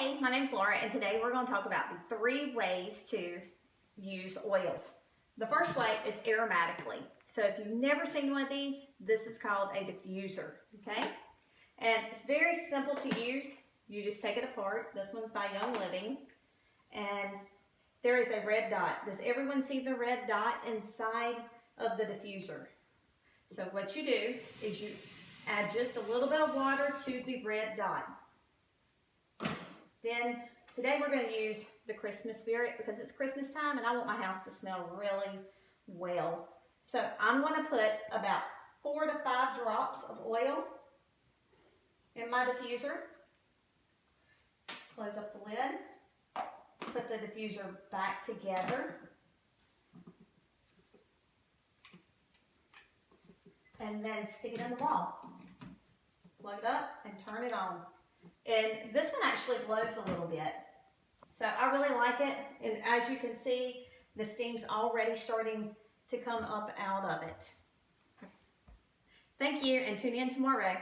Hey, my name's Laura, and today we're going to talk about the 3 ways to use oils. The first way is aromatically. So if you've never seen one of these, this is called a diffuser, okay? And it's very simple to use. You just take it apart. This one's by Young Living. And there is a red dot. Does everyone see the red dot inside of the diffuser? So what you do is you add just a little bit of water to the red dot. Then today we're going to use the Christmas spirit because it's Christmas time and I want my house to smell really well. So I'm going to put about 4 to 5 drops of oil in my diffuser. Close up the lid. Put the diffuser back together. And then stick it in the wall. Plug it up and turn it on. And this one actually glows a little bit. So I really like it. And as you can see, the steam's already starting to come up out of it. Thank you, and tune in tomorrow.